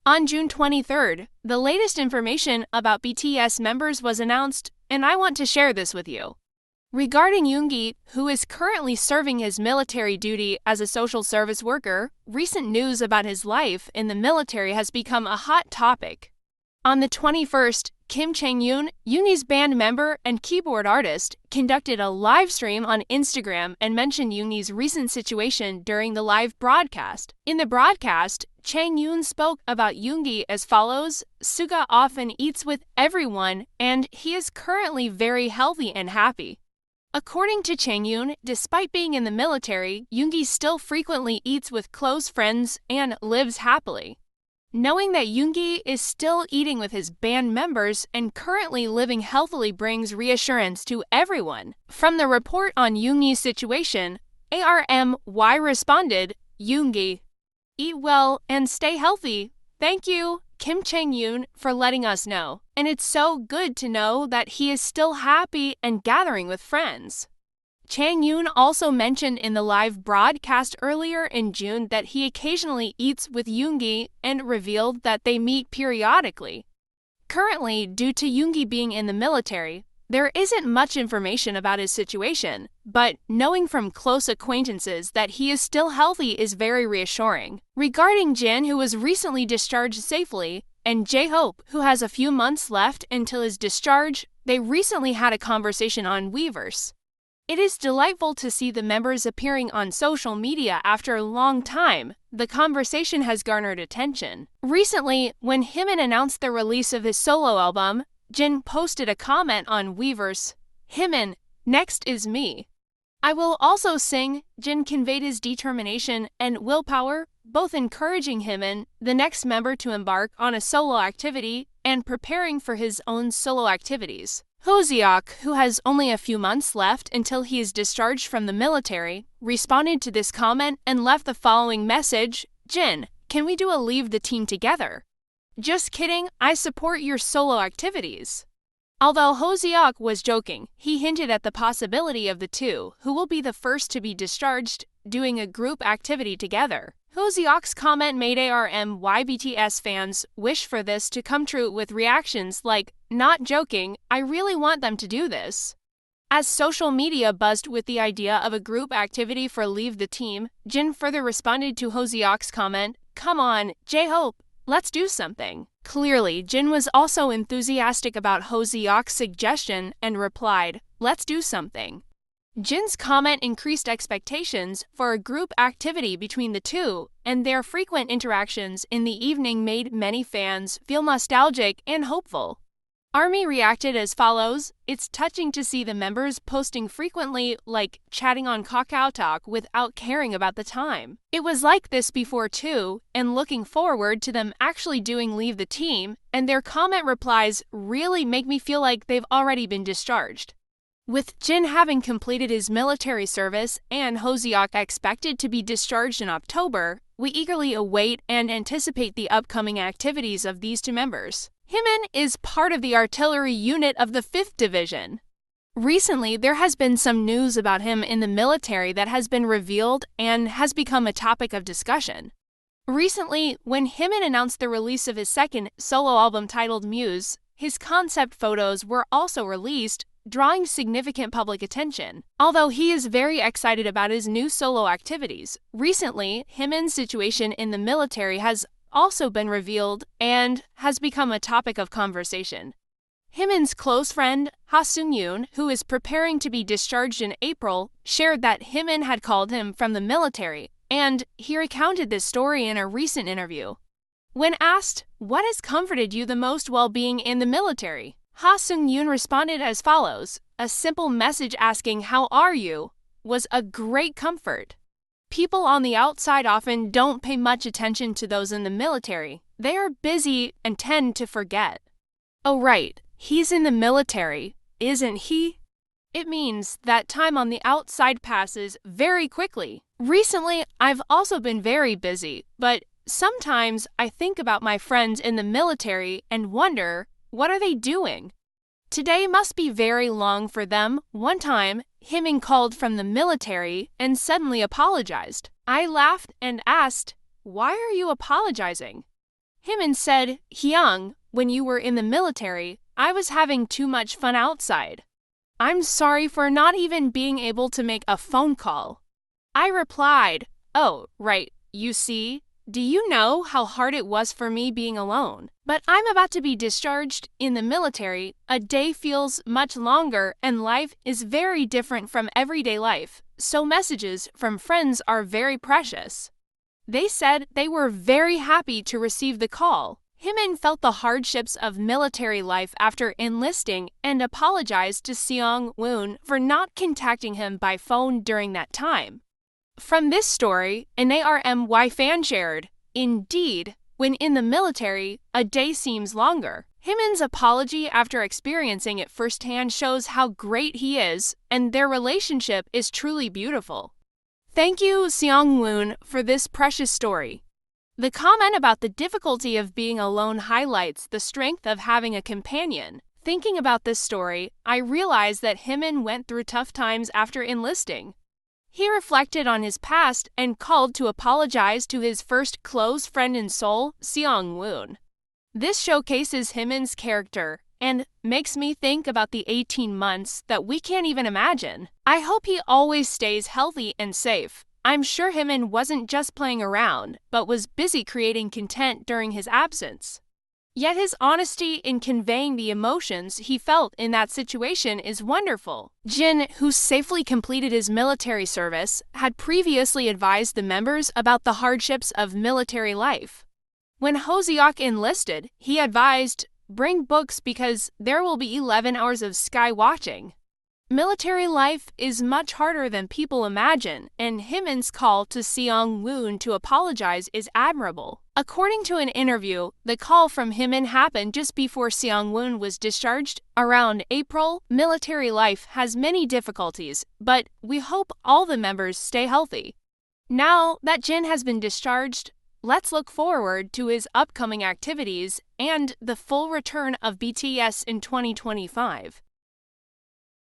On June 23rd, the latest information about BTS members was announced, and I want to share this with you. Regarding Yoongi, who is currently serving his military duty as a social service worker, recent news about his life in the military has become a hot topic. On the 21st, Kim Chang-yoon, Yoongi's band member and keyboard artist, conducted a live stream on Instagram and mentioned Yoongi's recent situation during the live broadcast. In the broadcast, Chang-yoon spoke about Yoongi as follows: "Suga often eats with everyone, and he is currently very healthy and happy." According to Chang-yoon, despite being in the military, Yoongi still frequently eats with close friends and lives happily. Knowing that Yoongi is still eating with his band members and currently living healthily brings reassurance to everyone. From the report on Yoongi's situation, ARMY responded, "Yoongi, eat well and stay healthy. Thank you, Kim Chang-yoon, for letting us know. And it's so good to know that he is still happy and gathering with friends." Chang-yoon also mentioned in the live broadcast earlier in June that he occasionally eats with Yoongi and revealed that they meet periodically. Currently, due to Yoongi being in the military, there isn't much information about his situation, but knowing from close acquaintances that he is still healthy is very reassuring. Regarding Jin, who was recently discharged safely, and jhope, who has a few months left until his discharge, they recently had a conversation on Weverse. It is delightful to see the members appearing on social media after a long time. The conversation has garnered attention. Recently, when Jimin announced the release of his solo album, Jin posted a comment on Weverse, "Jimin, next is me. I will also sing." Jin conveyed his determination and willpower, both encouraging Jimin, the next member, to embark on a solo activity and preparing for his own solo activities. Hoseok, who has only a few months left until he is discharged from the military, responded to this comment and left the following message: "Jin, can we do a leave the team together? Just kidding, I support your solo activities." Although Hoseok was joking, he hinted at the possibility of the two, who will be the first to be discharged, doing a group activity together. Hoseok's comment made BTS fans wish for this to come true, with reactions like, "Not joking, I really want them to do this." As social media buzzed with the idea of a group activity for Leave the Team, Jin further responded to Hoseok's comment, "Come on, jhope, let's do something." Clearly, Jin was also enthusiastic about Hoseok's suggestion and replied, "Let's do something." Jin's comment increased expectations for a group activity between the two, and their frequent interactions in the evening made many fans feel nostalgic and hopeful. ARMY reacted as follows: "It's touching to see the members posting frequently, like chatting on KakaoTalk without caring about the time. It was like this before too, and looking forward to them actually doing Leave the Team, and their comment replies really make me feel like they've already been discharged." With Jin having completed his military service and Hoseok expected to be discharged in October, we eagerly await and anticipate the upcoming activities of these two members. Jimin is part of the artillery unit of the 5th Division. Recently, there has been some news about him in the military that has been revealed and has become a topic of discussion. Recently, when Jimin announced the release of his second solo album titled MUSE, his concept photos were also released, drawing significant public attention. Although he is very excited about his new solo activities, recently, Jimin's situation in the military has also been revealed and has become a topic of conversation. Jimin's close friend, Ha Sung-yoon, who is preparing to be discharged in April, shared that Jimin had called him from the military, and he recounted this story in a recent interview. When asked, "What has comforted you the most while being in the military?" Ha Sung-yoon responded as follows: "A simple message asking 'How are you?' was a great comfort. People on the outside often don't pay much attention to those in the military. They are busy and tend to forget. Oh right, he's in the military, isn't he? It means that time on the outside passes very quickly. Recently, I've also been very busy, but sometimes I think about my friends in the military and wonder, what are they doing? Today must be very long for them. One time, Jimin called from the military and suddenly apologized. I laughed and asked, 'Why are you apologizing?' Jimin said, "Hyung, when you were in the military, I was having too much fun outside. I'm sorry for not even being able to make a phone call." I replied, "Oh, right, you see, do you know how hard it was for me being alone? But I'm about to be discharged in the military. A day feels much longer and life is very different from everyday life, so messages from friends are very precious." They said they were very happy to receive the call. Jimin felt the hardships of military life after enlisting and apologized to Seong-woon for not contacting him by phone during that time. From this story, an ARMY fan shared, "Indeed, when in the military, a day seems longer." Jimin's apology after experiencing it firsthand shows how great he is, and their relationship is truly beautiful. Thank you, Seong-woon, for this precious story. The comment about the difficulty of being alone highlights the strength of having a companion. Thinking about this story, I realized that Jimin went through tough times after enlisting. He reflected on his past and called to apologize to his first close friend in Seoul, Seong-woon. This showcases Jimin's character and makes me think about the 18 months that we can't even imagine. I hope he always stays healthy and safe. I'm sure Jimin wasn't just playing around, but was busy creating content during his absence. Yet his honesty in conveying the emotions he felt in that situation is wonderful. Jin, who safely completed his military service, had previously advised the members about the hardships of military life. When Hoseok enlisted, he advised, "Bring books because there will be 11 hours of sky watching." Military life is much harder than people imagine, and Jimin's call to Seong-woon to apologize is admirable. According to an interview, the call from Jimin happened just before Seong-woon was discharged around April. Military life has many difficulties, but we hope all the members stay healthy. Now that Jin has been discharged, let's look forward to his upcoming activities and the full return of BTS in 2025.